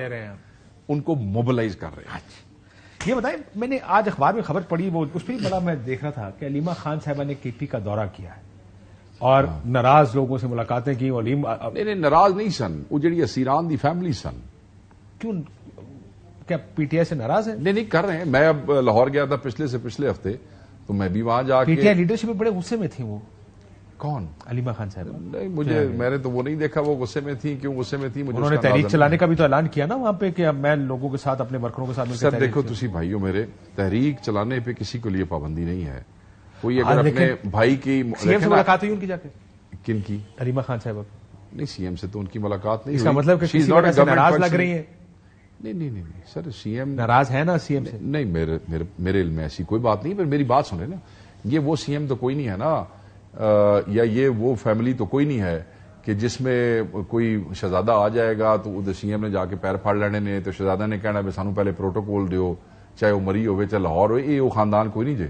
ان کو موبلائز کر رہے ہیں. یہ بتائیں, میں نے آج اخبار میں خبر پڑھی, وہ اس پہ بڑا میں دیکھ رہا تھا کہ علیمہ خان صاحبہ نے کے پی کا دورہ کیا ہے اور ناراض لوگوں سے ملاقاتیں کی. نہیں ناراض نہیں سن, وہ جڑی اسیران دی فیملی سن. کیوں, کیا پی ٹی آئی سے ناراض ہے؟ نہیں کر رہے ہیں. میں اب لاہور گیا تھا پچھلے ہفتے, تو میں بھی وہاں جا کے پی ٹی آئی لیڈرشپ میں بڑے غصے میں تھی. وہ کون؟ علیمہ خان صاحب. نہیں میں نے تو وہ نہیں دیکھا وہ غصے میں تھی. کیوں غصے میں تھی؟ انہوں نے تحریک چلانے کا بھی تو اعلان کیا نا وہاں پہ کہ اب میں لوگوں کے ساتھ اپنے ورکروں کے ساتھ مل کے. سر دیکھو تسی بھائیوں میرے, تحریک چلانے پہ کسی کو لیے پابندی نہیں ہے. کوئی اگر اپنے بھائی کی سی ایم سے ملاقات ہوئی ان کی جا کے؟ کن کی؟ علیمہ خان صاحب. نہیں سی ایم سے تو ان کی ملاقات نہیں. اس کا مطلب کہ کسی وجہ سے ناراض لگ رہی ہیں؟ نہیں سر سی ایم ناراض ہے نا سی ایم سے؟ نہیں میرے علم میں ایسی کوئی بات نہیں. پر میری بات سنیں نا, یہ وہ سی ایم تو کوئی نہیں ہے نا, یا یہ وہ فیملی تو کوئی نہیں ہے کہ جس میں کوئی شہزادہ آ جائے گا تو ادھر سی ایم نے جا کے پیر پھاڑ لینے نے, تو شہزادہ نے کہنا سانو پہلے پروٹوکول دیو, چاہے وہ مری ہوئے چاہے لاہور ہوئے. یہ وہ خاندان کوئی نہیں جے.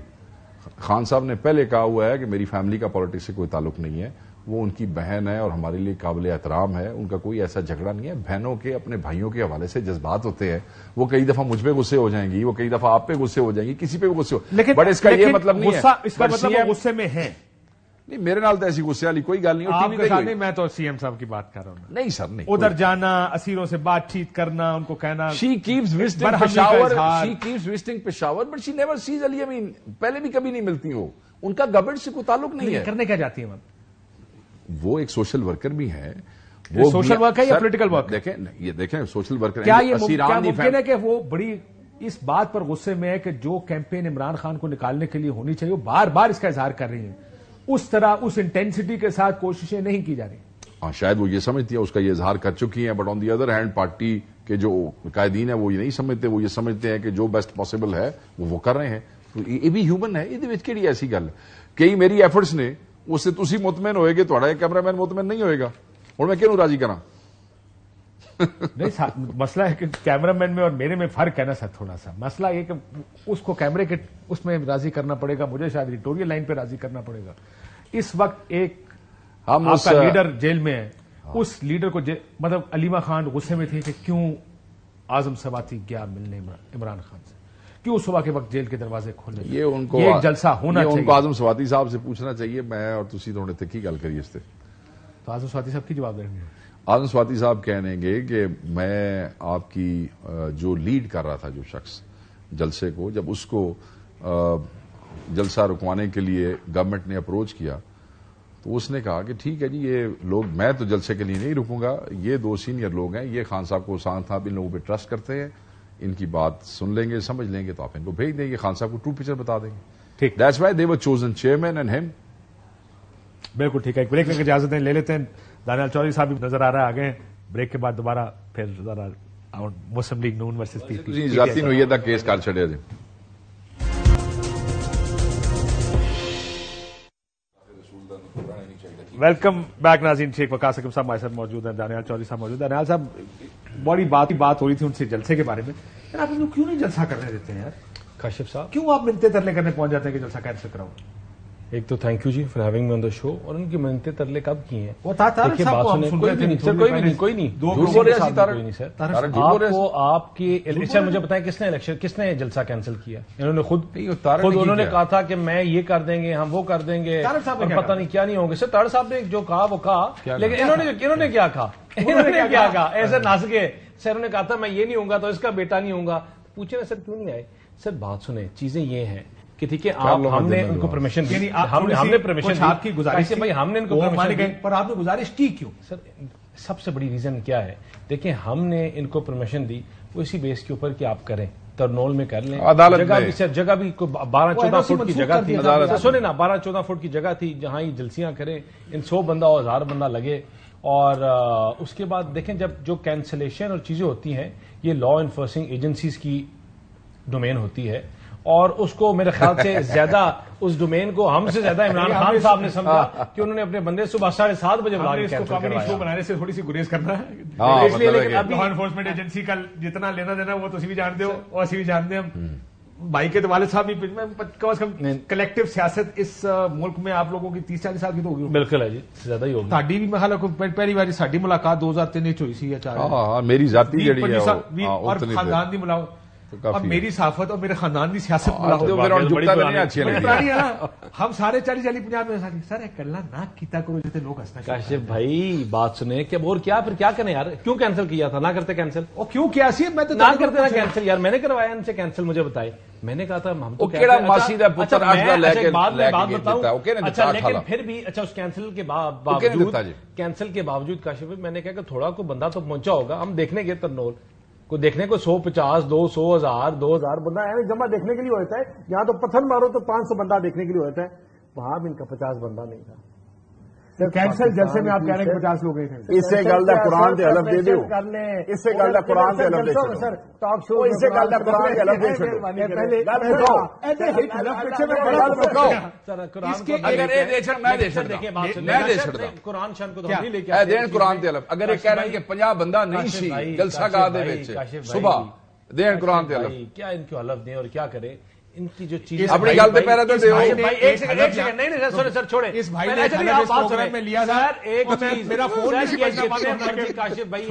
خان صاحب نے پہلے کہا ہوا ہے کہ میری فیملی کا پالیٹکس سے کوئی تعلق نہیں ہے. وہ ان کی بہن ہے اور ہمارے لیے قابل احترام ہے. ان کا کوئی ایسا جھگڑا نہیں ہے. بہنوں کے اپنے بھائیوں کے حوالے سے جذبات ہوتے ہیں. وہ کئی دفعہ مجھ پہ غصے ہو جائیں گی, وہ کئی دفعہ آپ پہ غصے ہو جائیں گی, کسی پہ بھی غصے ہو. بٹ اس کا یہ مطلب نہیں ہے اس کا مطلب غصے میں ہے. نہیں میرے نال تو ایسی غصے والی کوئی گل نہیں. آپ کے ساتھ نہیں, میں تو سی ایم صاحب کی بات کر رہا ہوں. نہیں سر نہیں, ادھر جانا, اسیروں سے بات چیت کرنا, ان کو کہنا she keeps visiting Peshawar but she never sees Ali Amin. پہلے بھی کبھی نہیں ملتی ہو. ان کا گورنمنٹ سے کوئی تعلق نہیں ہے. کرنے کیا جاتی ہیں وہ ایک سوشل ورکر بھی ہیں. وہ سوشل ورک ہے یا پولیٹیکل ورک؟ دیکھیں سوشل ورکر. کیا یہ ممکن ہے کہ وہ بڑی اس بات پر غصے میں ہے کہ جو کیمپین عمران خان کو نکالنے کے لیے ہونی چاہیے وہ بار بار اس کا اظہار کر رہی ہیں, اس طرح اس انٹینسٹی کے ساتھ کوششیں نہیں کی جا رہی؟ ہاں شاید وہ یہ سمجھتی ہیں, اس کا یہ اظہار کر چکی ہیں. But on the other hand party کے جو قائدین ہیں وہ یہ نہیں سمجھتے. وہ یہ سمجھتے ہیں کہ جو بیسٹ پاسبل ہے وہ کر رہے ہیں. یہ بھی ہیومن ہے. یہ کیڑی ایسی گل ہے. کئی میری ایفرٹس نے اس سے تسی مطمئن ہوئے گے, تھوڑا کیمرہ مین مطمئن نہیں ہوئے گا. اور میں کیوں راضی کراں؟ نہیں مسئلہ ہے کہ کیمرہ مین میں اور میرے میں فرق ہے نا سر. تھوڑا سا مسئلہ یہ کہ اس کو کیمرے کے اس میں راضی کرنا پڑے گا, مجھے شاید ایڈیٹوریل لائن پہ راضی کرنا پڑے گا. اس وقت ایک آپ کا لیڈر جیل میں ہے, اس لیڈر کو مطلب علیمہ خان غصے میں تھی کہ کیوں اعظم سواتی گیا ملنے عمران خان سے, کیوں صبح کے وقت جیل کے دروازے کھولے. یہ ان کو ایک جلسہ ہونا چاہیے. ان کو اعظم سواتی صاحب سے پوچھنا چاہیے. میں اور تسی تھوڑے تکی گل کریے اس سے. تو اعظم سواتی صاحب کی جواب دیں گے. اعظم سواتی صاحب کہنے گے کہ میں آپ کی جو لیڈ کر رہا تھا جو شخص جلسے کو, جب اس کو جلسہ رکوانے کے لیے گورنمنٹ نے اپروچ کیا تو اس نے کہا کہ ٹھیک ہے جی, یہ لوگ میں تو جلسے کے لیے نہیں رکوں گا. یہ 2 سینئر لوگ ہیں, یہ خان صاحب کو سان صاحب ان لوگوں پہ ٹرسٹ کرتے ہیں, ان کی بات سن لیں گے سمجھ لیں گے تو آپ ان کو بھیج دیں گے, خان صاحب کو ٹرو پکچر بتا دیں گے. ٹھیک, that's why they were chosen chairman and ہم. بالکل ٹھیک ہے. ایک بریک میں اجازت لے لیتے ہیں. دانیال چودھری صاحب بھی نظر آ رہا ہے آگے. بریک کے بعد دوبارہ پھر ذرا مسلم لیگ نون ورسز پی پی جی ذاتی نویے دا کیس کر چھڑیا جی. ویلکم بیک ناظرین. شیخ وقاص حکیم صاحب ہمارے ساتھ موجود ہیں, دانیال چودھری صاحب موجود ہیں. دانیال صاحب بڑی بات ہو رہی تھی ان سے جلسے کے بارے میں. یار آپ ان کو کیوں نہیں جلسہ کرنے دیتے ہیں یار؟ کاشف صاحب کیوں آپ منتیں ترلے کرنے پہنچ جاتے ہیں کہ جلسہ کینسل کراؤ؟ ایک تو تھینک یو جی for having me on the show. اور ان کی منتیں ترلے کب کی ہیں وہ کوئی نہیں سر. آپ کو آپ کی الیکشن مجھے بتائیں کس نے جلسہ کینسل کیا؟ انہوں نے خود انہوں نے کہا تھا کہ میں یہ کر دیں گے, ہم وہ کر دیں گے, پتہ نہیں کیا نہیں ہوں گے. سر طاہر صاحب نے جو کہا وہ کہا, لیکن انہوں نے کیا کہا؟ انہوں نے کیا کہا ایسے ناس کے سر انہوں نے کہا تھا میں یہ نہیں ہوں گا تو اس کا بیٹا نہیں ہوں گا. پوچھے نا سر کیوں نہیں آئے؟ سر بات سنیں, چیزیں یہ ہیں کہ ٹھیک ہے ہم نے ان کو پرمیشن دی, ہم نے پرمیشن آپ کی گزارش بھائی ہم نے ان کو پرمیشن دی, پر آپ نے گزارش کی کیوں؟ سر سب سے بڑی ریزن کیا ہے, دیکھیں ہم نے ان کو پرمیشن دی وہ اسی بیس کے اوپر کہ آپ کریں, ترنول میں کر لیں, جگہ بھی 12-14 فٹ کی جگہ تھی, سنیں نا 12-14 فٹ کی جگہ تھی جہاں یہ جلسیاں کریں, ان 100 بندہ اور 1000 بندہ لگے. اور اس کے بعد دیکھیں جب جو کینسلیشن اور چیزیں ہوتی ہیں یہ لا انفورسنگ ایجنسیز کی ڈومین ہوتی ہے, اور اس کو میرے خیال سے زیادہ اس ڈومین کو ہم سے زیادہ عمران خان صاحب نے سمجھا کہ انہوں نے اپنے بندے صبح 7:30 بجے بلا کے کامیڈی شو بنانے سے تھوڑی سی گریز کرنا ہے, اس لیے لا انفورسمنٹ ایجنسی کا جتنا لینا دینا وہ تو اسی بھی جانتے ہو اور اسی بھی جانتے ہیں ہم. بھائی کے تو والد صاحب بھی کم از کم کلیکٹیو سیاست اس ملک میں آپ لوگوں کی 30-40 سال کی تو ہوگی. بالکل ہے جی, زیادہ ہی ہوگی. ساڈی بھی میں پہلی بار ساڈی ملاقات 2003 ہوئی سی یا 4, میری ذاتی جڑی ہے اور خاندان دی ملاقات. اب میری صحافت اور میرے خاندان کی سیاست ہم سارے 40-50 میں سر کلا نہ کیتا کرو جیسے لوگ ہنسنا. کاشف بھائی بات سنیں کہ اور کیا پھر کیا کریں یار, کیوں کینسل کیا تھا, نہ کرتے کینسل, اور کیوں کیا سی میں تو نہ کرتے نا کینسل یار, میں نے کروایا ان سے کینسل, مجھے بتائے, میں نے کہا تھا ہم تو بات بتاؤں. اچھا لیکن پھر بھی اچھا اس کینسل کے باوجود کاشف بھائی میں نے کہا کہ تھوڑا کوئی بندہ تو پہنچا ہوگا, ہم دیکھنے گئے ترنول کو دیکھنے کو 150, 200, 1000, 2000 بندہ جمع دیکھنے کے لیے ہوتا ہے. یہاں تو پتھر مارو تو 500 بندہ دیکھنے کے لیے ہوتا ہے, وہاں بھی ان کا 50 بندہ نہیں تھا. کینسل جلسے میں آپ کہہ رہے ہیں 50 لوگ گئے تھے. اس سے گل دا قرآن دے حلف دے دیو, اس سے گل دا قرآن دے حلف دے چھوڑو, سر ٹاک شو اس سے گل دا قرآن دے حلف دے چھوڑو. پہلے اس کے اگر اے دیکھن میں دیکھن قرآن شان کو تو نہیں لے کے اے دین قرآن دے حلف, اگر یہ کہہ رہے ہیں کہ 50 بندہ نہیں سی جلسہ گاہ دے وچ صبح دین قرآن دے حلف, کیا ان کو حلف دیں اور کیا کریں, ان کی جو چیز اپنی گل پہ پہلے تو دیو. ایک سیکنڈ نہیں سر سر چھوڑیں, اس بھائی نے بات سن میں لیا تھا ایک چیز میرا فون کاشف بھائی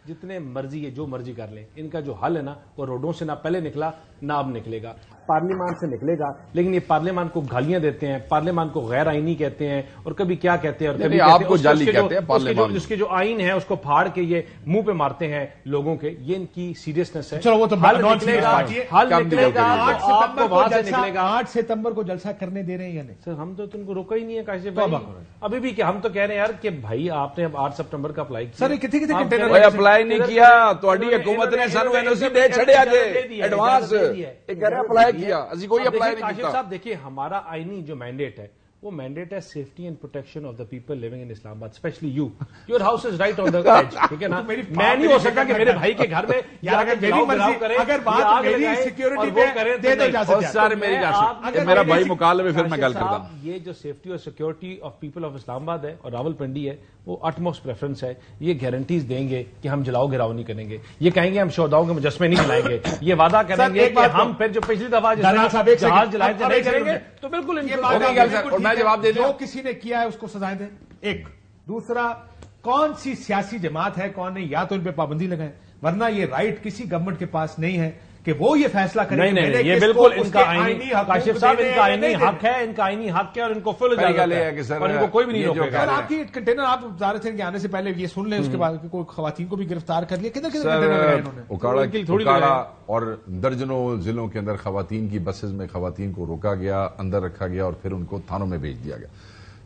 جتنے مرضی ہے جو مرضی کر لیں, ان کا جو حل ہے نا وہ روڈوں سے نہ پہلے نکلا نہ اب نکلے گا, پارلیمان سے نکلے گا. لیکن یہ پارلیمان کو گالیاں دیتے ہیں, پارلیمان کو غیر آئینی کہتے ہیں, اور کبھی کیا کہتے ہیں, اور کبھی آپ کو جعلی کہتے ہیں. پارلیمان اس کے جو آئین ہے اس کو پھاڑ کے یہ منہ پہ مارتے ہیں لوگوں کے, یہ ان کی سیریسنس ہے. چلو وہ تو حل نکلے گا 8 ستمبر کو جلسہ کرنے دے رہے ہیں یا نہیں؟ سر ہم تو ان کو روکا ہی نہیں ہے کاشف بھائی, ابھی بھی کہ ہم تو کہہ رہے ہیں یار کہ بھائی آپ نے اب 8 ستمبر کا اپلائی کیا, سر کتنے کنٹینر اپلائی نہیں کیا, تہاڈی حکومت نے سانو این او سی دے چھڑیا جے ایڈوانس, ایک اپلائی کیا, اسی کوئی اپلائی نہیں کیا. صاحب دیکھیے ہمارا آئینی جو مینڈیٹ ہے وہ مینڈیٹ ہے safety and protection of the people living in Islamabad, especially you, your house is right on the edge, ٹھیک ہے نا. میں نہیں ہو سکتا کہ میرے بھائی کے گھر میں اگر بات میری سیکیورٹی پہ دے دو جا سارے میری جا میرا بھائی مکالمے میں پھر میں گل کرتا ہوں. یہ جو سیفٹی اور سیکیورٹی آف پیپل آف اسلام آباد ہے اور راول پنڈی ہے وہ اٹموسٹ پریفرنس ہے. یہ گارنٹیز دیں گے کہ ہم جلاؤ گراؤ نہیں کریں گے, یہ کہیں گے ہم شہداؤں کے مجسمے نہیں جلائیں گے, یہ وعدہ کریں گے کہ ہم پھر جو پچھلی دفعہ جہاز جلائے تھے نہیں کریں گے. تو بالکل میں جواب دے دوں, جو کسی نے کیا ہے اس کو سزائیں دیں. ایک دوسرا, کون سی سیاسی جماعت ہے کون نہیں, یا تو ان پہ پابندی لگائیں, ورنہ یہ رائٹ کسی گورنمنٹ کے پاس نہیں ہے کہ وہ یہ فیصلہ کرے. نہیں, یہ بالکل ان کا آئینی کاشف صاحب ان کا آئینی حق ہے, ان کا آئینی حق ہے اور ان کو فل اجازت ہے اور ان کو کوئی بھی نہیں روکے گا. آپ کی کنٹینر آپ بتا رہے تھے کہ آنے سے پہلے یہ سن لیں, اس کے بعد کوئی خواتین کو بھی گرفتار کر لیا. کدھر کنٹینر اکاڑا اور درجنوں ضلعوں کے اندر خواتین کی بسز میں خواتین کو روکا گیا, اندر رکھا گیا اور پھر ان کو تھانوں میں بھیج دیا گیا.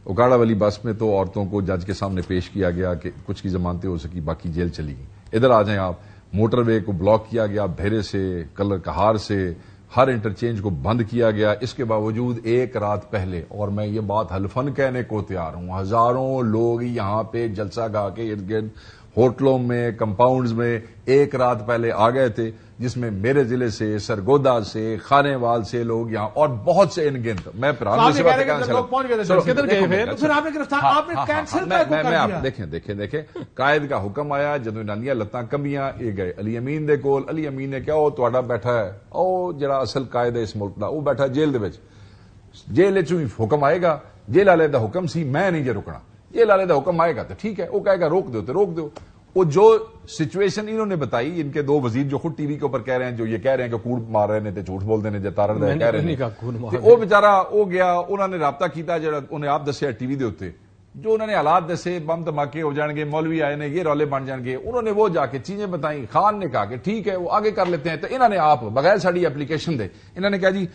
اکاڑا والی بس میں تو عورتوں کو جج کے سامنے پیش کیا گیا کہ کچھ کی ضمانتیں ہو سکی, باقی جیل چلی گئی. ادھر آ جائیں آپ, موٹر وے کو بلاک کیا گیا بھیرے سے, کلر کہار سے, ہر انٹرچینج کو بند کیا گیا. اس کے باوجود ایک رات پہلے, اور میں یہ بات حلفن کہنے کو تیار ہوں, ہزاروں لوگ یہاں پہ جلسہ گاہ کے ارد گرد ہوٹلوں میں, کمپاؤنڈز میں ایک رات پہلے آ گئے تھے, جس میں میرے ضلع سے, سرگودا سے, خانے وال سے لوگ یہاں, اور بہت سے ان گنت. میں دیکھیں قائد کا حکم آیا, جدو انہاں لتاں کمبیاں, یہ گئے علی امین دے کول. علی امین نے کیا, وہ تہاڈا بیٹھا ہے, او جڑا اصل قائد ہے اس ملک دا, وہ بیٹھا جیل دے وچ. جیل چوں حکم آئے گا, جیل والے دا حکم سی, میں نہیں جے رکنا. جیل والے دا حکم آئے گا تو ٹھیک ہے, وہ کہے گا روک دو تو روک دو. وہ جو سچویشن انہوں نے بتائی, ان کے دو وزیر جو خود ٹی وی کے اوپر کہہ رہے ہیں, جو یہ کہہ رہے ہیں کہ کوڑ مار رہے نے, جھوٹ بول دینے, تارڑ دے کہہ رہے ہیں, وہ بیچارہ وہ گیا, انہوں نے رابطہ کیتا, جڑا انہیں آپ دسیا ٹی وی دے اوتے, جو انہوں نے حالات دسے بم دھماکے ہو جان گے, مولوی آئے نے یہ رولے بن جان گے, انہوں نے وہ جا کے چیزیں بتائیں. خان نے کہا کہ ٹھیک ہے وہ آگے کر لیتے ہیں, تو انہوں نے آپ بغیر ساری اپلیکیشن دے انہوں نے کہا جی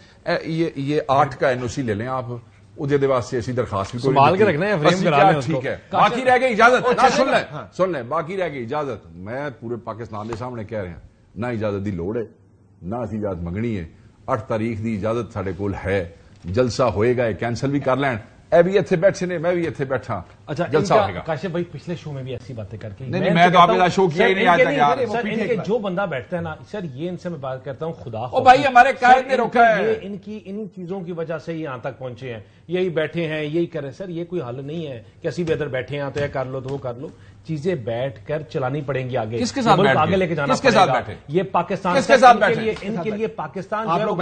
یہ 8 کا NOC لے لیں آپ, ادھر واسطے ایسی درخواست بھی سنبھال کے رکھنا ہے, فریم کرا لیں, ٹھیک ہے. باقی رہ گئی اجازت, سن لیں باقی رہ گئی اجازت. میں پورے پاکستان کے سامنے کہہ رہے ہیں نہ اجازت دی لوڑ ہے نہ اسی اجازت منگنی ہے. 8 تاریخ دی اجازت ساڈے کول ہے, جلسہ ہوئے گا, کینسل بھی کر لین. اے بھی اتنے بیٹھے نے, میں بھی اتنے بیٹھا. اچھا جلسہ ہوئے گا. کاشف بھائی پچھلے شو میں بھی ایسی باتیں کر کے نہیں میں تو آپ کا شو کیا ہی نہیں آج تک یار. سر ان کے جو بندہ بیٹھتا ہے نا سر, یہ ان سے میں بات کرتا ہوں, خدا او بھائی ہمارے قائد نے روکا ہے, ان چیزوں کی وجہ سے یہاں تک پہنچے ہیں, یہی بیٹھے ہیں یہی کریں. سر یہ کوئی حل نہیں ہے کہ اسی بھی ادھر بیٹھے ہیں تو یہ کر لو تو وہ کر لو. چیزیں بیٹھ کر چلانی پڑیں گی آگے. کس کے ساتھ بیٹھے, آگے لے کے جانا پڑے گا. یہ پاکستان کس کے ساتھ بیٹھے, ان کے لیے پاکستان فارم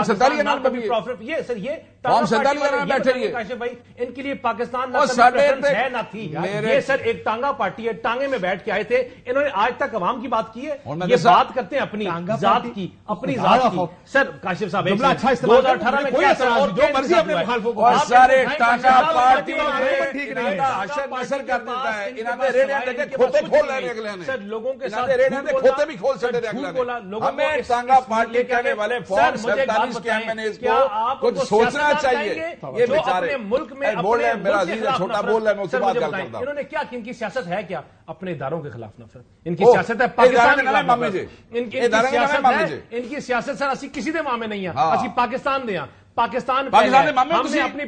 47 نام کبھی یہ سر یہ فارم 47 بیٹھے رہیے. کاشف بھائی ان کے لیے پاکستان ہے نہ تھی. یہ سر ایک ٹانگا پارٹی ہے, ٹانگے میں بیٹھ کے آئے تھے. انہوں نے آج تک عوام کی بات کی ہے, یہ بات کرتے ہیں اپنی ذات کی, اپنی ذات کی. سر کاشف صاحب 2018 میں کیا جو مرضی اپنے مخالفوں کو سارے ٹانگا پارٹی نظر کر دیتا ہے. انہوں نے ریڈیو کے کھوتے کھول لینے اگلے نے, سر لوگوں کے ساتھ ریڈیو کے کھوتے بھی کھول سکتے ہیں اگلے نے. ہمیں ٹانگا پارٹی کہنے والے فارم 47 کے MNAs کو کچھ سوچنا چاہیے. یہ بیچارے ملک میں بول رہے ہیں, میرا عزیز ہے چھوٹا بول رہا ہے, میں اس سے بات کرتا ہوں. انہوں نے کیا, ان کی سیاست ہے کیا, اپنے اداروں کے خلاف نفرت. ان کی سیاست ہے پاکستان ان کی سیاست سر اسی کسی دے ماں میں نہیں ہے, اسی پاکستان دے پاکستان ہم نے اپنی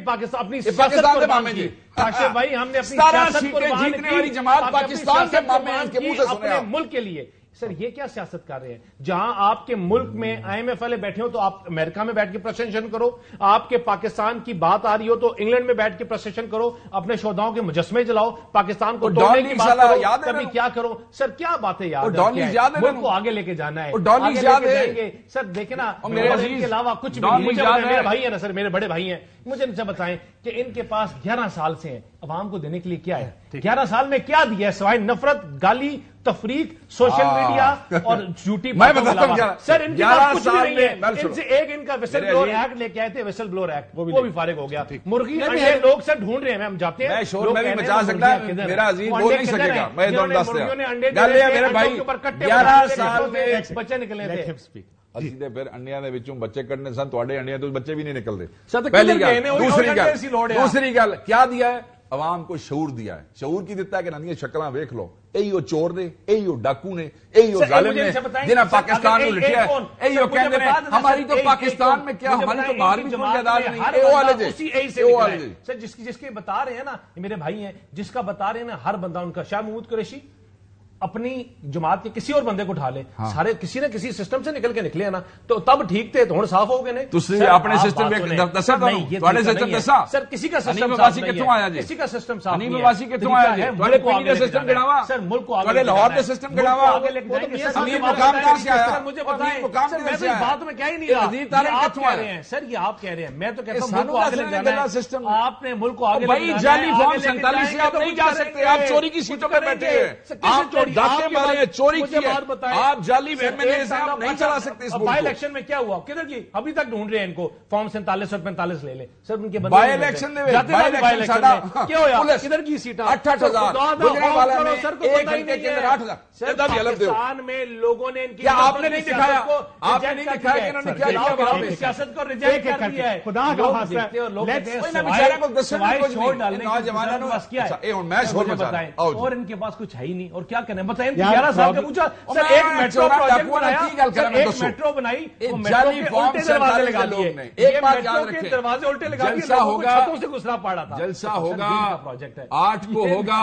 کاشف بھائی ہم نے اپنی سیاست جیتنے والی جماعت پاکستان سے اپنے ملک کے لیے. سر یہ کیا سیاست کر رہے ہیں, جہاں آپ کے ملک میں IMF والے بیٹھے ہو تو آپ امریکہ میں بیٹھ کے پروسیشن کرو, آپ کے پاکستان کی بات آ رہی ہو تو انگلینڈ میں بیٹھ کے پروسیشن کرو, اپنے شہداؤں کے مجسمے جلاؤ, پاکستان کو توڑنے کی بات کرو, کبھی کیا کرو. سر کیا باتیں یاد ہیں, ملک کو آگے لے کے جانا ہے, سر دیکھیں نا کے علاوہ کچھ بھی. میرے بھائی ہیں نا سر, میرے بڑے بھائی ہیں, مجھے ان سے بتائیں کہ ان کے پاس 11 سال سے ہیں, عوام کو دینے کے لیے کیا ہے, 11 سال میں کیا دیا ہے سوائے نفرت, گالی, تفریق, سوشل میڈیا اور جھوٹی باتوں کے علاوہ. سر ان کے پاس کچھ بھی نہیں ہے. ان سے ایک ان کا ویسل بلور ایکٹ لے کے آئے تھے, ویسل بلور ایکٹ, وہ بھی فارغ ہو گیا. مرغی انڈے لوگ سر ڈھونڈ رہے ہیں, ہم جاتے ہیں, میں شور میں بھی بچا سکتا ہے, میرا عزیز بول نہیں سکے گا, میں دونوں میرے بھائی 11 سال میں بچے نکلے تھے. اسی پھر انڈیا دے وچوں بچے کڈنے سن, تواڈے انڈیا تو بچے بھی نہیں نکلتے. دوسری گل کیا دیا ہے, عوام کو شعور دیا ہے. شعور کی دیتا ہے کہ نندیاں شکلاں ویکھ لو, یہی وہ چور نے, یہی وہ ڈاکو نے, یہی وہ ظالم نے جنہیں پاکستان کو لٹیا ہے, یہی وہ کہتے ہیں ہماری تو پاکستان میں کیا, ہماری تو باہر بھی کوئی جائیداد نہیں. سر جس کے بتا رہے ہیں نا میرے بھائی ہیں, جس کا بتا رہے ہیں نا ہر بندہ ان کا, شاہ محمود قریشی اپنی جماعت کے کسی اور بندے کو اٹھا لے, سارے کسی نہ کسی سسٹم سے نکل کے نکلے نا, تو تب ٹھیک تھے, تو ہن صاف ہو گئے نے. تسی اپنے سسٹم میں دسا تواڈے سسٹم دسا سر, کسی کا سسٹم صاف نہیں ہے, کسی کا سسٹم صاف نہیں ہے. انیب عباسی کتھوں آیا جی, تواڈے پنڈی دا سسٹم گڑاوا, سر ملک کو تواڈے لاہور دا سسٹم گڑاوا, امیر مقام کہاں سے آیا, مجھے بتائیں. میں تو اس بات میں کہہ ہی نہیں رہا, عزیز طارق کتھوں آ رہے ہیں سر, یہ آپ کہہ رہے ہیں, میں تو کہتا ہوں ملک کو آگے لے جانا ہے. آپ نے ملک کو آگے بھائی جعلی فارم 47 سے آپ نہیں جا سکتے, آپ چوری کی سیٹوں پہ بیٹھے ہیں, آپ تو ڈاکے مارے ہیں, چوری آپ جعلی MNAs سے آپ نہیں چلا سکتے اس ملک کو. بائی الیکشن میں کیا ہوا, کدھر کی ابھی تک ڈھونڈ رہے ہیں ان کو, فارم 47 اور 45 لے لیں. سر ان کے بندے بائی الیکشن کیا ہوا, کدھر کی سیٹیں 8,000 گجرے والا میں ایک گھنٹے کے اندر 8,000. سر پاکستان میں لوگوں نے ان کی, کیا آپ نے نہیں دکھایا, آپ نے نہیں دکھایا کہ انہوں نے کیا کیا, سیاست کو ریجیکٹ کر دیا ہے. خدا کا دیکھتے اور لوگ کہتے ہیں بیچارے کو دسویں چھوڑ ڈالنے نوجوانوں بس کیا ہے, میں چھوڑ بتائیں, اور ان کے پاس کچھ ہے ہی نہیں, اور کیا کریں بتائیں. 11 سال کا پوچھا سر, ایک میٹرو پروجیکٹ بنایا, ایک میٹرو بنائی, میٹرو کے الٹے دروازے لگا دیے, ایک میٹرو کے دروازے الٹے لگا دیے, لوگوں کو چھتوں سے گزرا پڑا تھا. جلسہ ہوگا 8 کو ہوگا,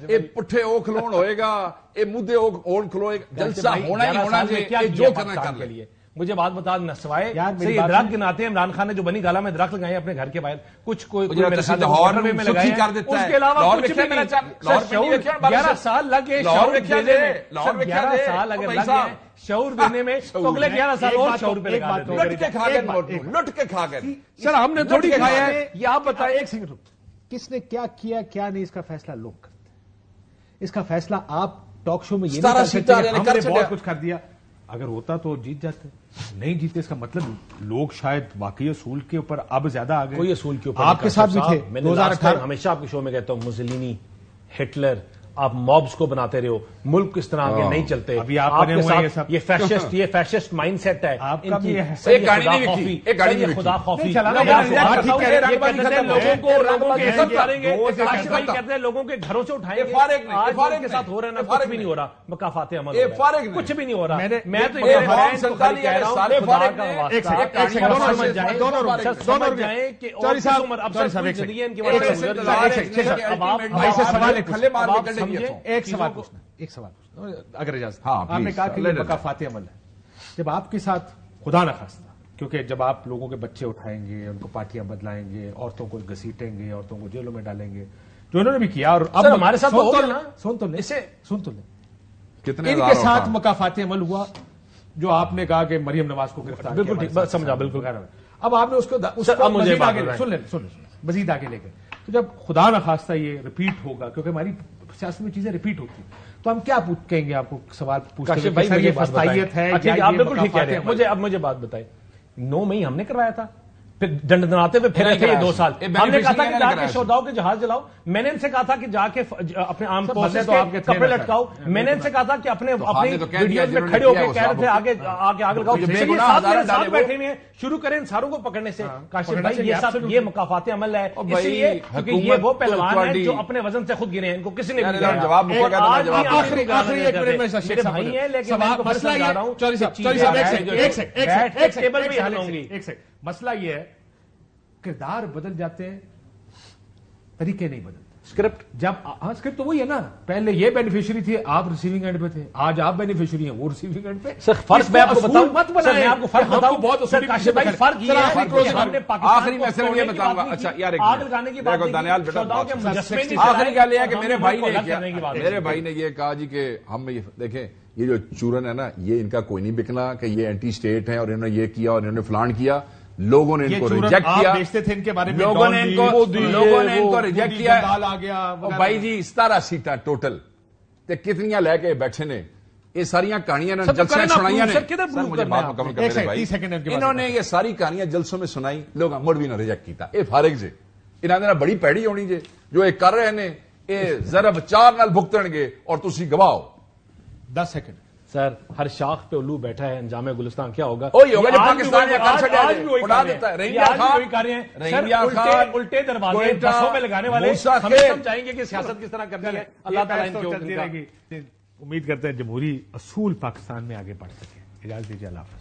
یہ پٹھے او کھلون ہوئے گا, یہ مدے او کھلوئے گا, جلسہ ہونا ہی ہونا چاہیے, جو کرنا کر لے. مجھے بات بتا دینا, سوائے درخت گناتے ہیں عمران خان نے جو بنی گالا میں درخت لگائے اپنے گھر کے باہر, کچھ کوئی لاہور میں لگائے, اس کے علاوہ کچھ بھی نہیں. 11 سال لگے شعور دینے میں, 11 سال اگر لگے شعور دینے میں, تو اگلے 11 سال اور شعور پہ لگا دیتے. لٹ کے کھا گئے سر, ہم نے تھوڑی کھایا ہے, یہ آپ بتائیں. ایک سیکنڈ, کس نے کیا کیا کیا نہیں, اس کا فیصلہ لوگ کرتے ہیں. اس کا فیصلہ آپ ٹاک شو میں یہ نہیں کر سکتے, ہم نے بہت کچھ کر دیا. اگر ہوتا تو جیت جاتے, نہیں جیتے اس کا مطلب لوگ شاید واقعی اصول کے اوپر اب زیادہ آ گئے. کوئی اصول کے اوپر آپ کے ساتھ بھی تھے. میں نے 2018 ہمیشہ آپ کے شو میں کہتا ہوں موسولینی, ہٹلر, آپ مابس کو بناتے رہے ہو, ملک کس طرح آگے نہیں چلتے. ابھی آپ کے ساتھ یہ فیشسٹ مائنڈ سیٹ ہے آپ کا بھی. ایک گاڑی نہیں لکھی, ایک گاڑی نہیں خدا خوفی لوگوں کے گھروں سے اٹھائیں گے کے ساتھ ہو رہا ہے, کچھ بھی نہیں ہو رہا. مقافات عمل کچھ بھی نہیں ہو رہا. میں تو ایک سوال پوچھنا, اگر اجازت. آپ نے کہا کہ یہ مقافات عمل ہے. جب آپ کے ساتھ خدا نخواستہ, کیونکہ جب آپ لوگوں کے بچے اٹھائیں گے, ان کو پارٹیاں بدلائیں گے, عورتوں کو گھسیٹیں گے, عورتوں کو جیلوں میں ڈالیں گے, جو انہوں نے بھی کیا, اور اب ہمارے ساتھ سن تو لیں, ان کے ساتھ مقافات عمل ہوا جو آپ نے کہا کہ مریم نواز کو گرفتار. بالکل ٹھیک, سمجھا, بالکل. اب آپ نے اس کو مزید آگے لے گئے. تو جب خدا نخواستہ یہ ریپیٹ ہوگا, کیونکہ ہماری سیاست میں چیزیں ریپیٹ ہوتی ہیں, تو ہم کیا کہیں گے آپ کو سوال پوچھتے ہیں یہ فسطائیت ہے. آپ بالکل ٹھیک کہہ رہے ہیں. اب مجھے بات بتائیں, 9 مئی ہم نے کروایا تھا, پھر ڈنڈناتے ہوئے پھر تھے 2 سال. ہم نے کہا تھا کہ جا کے شہداؤں کے جہاز جلاؤ. میں نے ان سے کہا تھا کہ جا کے اپنے عام فورسز کے کپڑے لٹکاؤ. میں نے ان سے کہا تھا کہ اپنی ویڈیوز میں کھڑے ہو کے کہہ رہے تھے آگے آگ لگاؤ. ساتھ بیٹھے ہوئے ہیں, شروع کریں ان ساروں کو پکڑنے سے. کاشف بھائی یہ مقافات عمل ہے, اس لیے کیونکہ یہ وہ پہلوان ہیں جو اپنے وزن سے خود گرے ہیں, ان کو کسی نے جواب بھائی ہیں, لیکن میں کو مسئلہ یہ رہا ہوں ٹیبل پہ حل ہوں گی. مسئلہ یہ ہے کردار بدل جاتے ہیں, طریقے نہیں بدلتے. اسکرپٹ جب اسکرپٹ تو وہی ہے نا, پہلے یہ بینیفیشری تھے, آپ ریسیونگ اینڈ پہ تھے, آج آپ بینیفیشری ہیں, وہ ریسیونگ اینڈ پہ. سر فرق میں آپ کو بتاؤں, میں آپ کو فرق بتاؤں بہت. کاشف بھائی فرق یہ ہے کہ ہم نے آخری مسئلہ یہ بتاؤں گا. اچھا یار آگ لگانے کی بات نہیں, آخری کیا لیا کہ میرے بھائی نے یہ کہا جی کہ ہم دیکھیں یہ جو چورن ہے نا, یہ ان کا کوئی نہیں بکنا کہ یہ اینٹی اسٹیٹ ہے اور انہوں نے یہ کیا اور انہوں نے فلان کیا. لوگوں نے ان کو ریجیکٹ کیا, لوگوں نے ان کو ریجیکٹ کیا. بھائی جی 17 سیٹاں ٹوٹل تے کتنیاں لے کے بیٹھے نے, یہ ساریاں کہانیاں جلسے سنائیاں نے. مجھے بات مکمل کرنے بھائی, انہوں نے یہ ساری کہانیاں جلسوں میں سنائی, لوگ مڑ بھی نہ ریجیکٹ کیتا. یہ فارغ جے انہاں نے بڑی پیڑی ہونی جے جو یہ کر رہے نے, یہ ضرب 4 نال بھگتن گے اور تسی گواہ. 10 سیکنڈ سر, ہر شاخ پہ الو بیٹھا ہے, انجام گلستان کیا ہوگا؟ الٹے دروازے بسوں میں لگانے والے ہمیں سمجھائیں گے کہ سیاست کس طرح کرنی ہے. اللہ تعالیٰ امید کرتے ہیں جمہوری اصول پاکستان میں آگے بڑھ سکے. اجازت دیجیے, اللہ حافظ.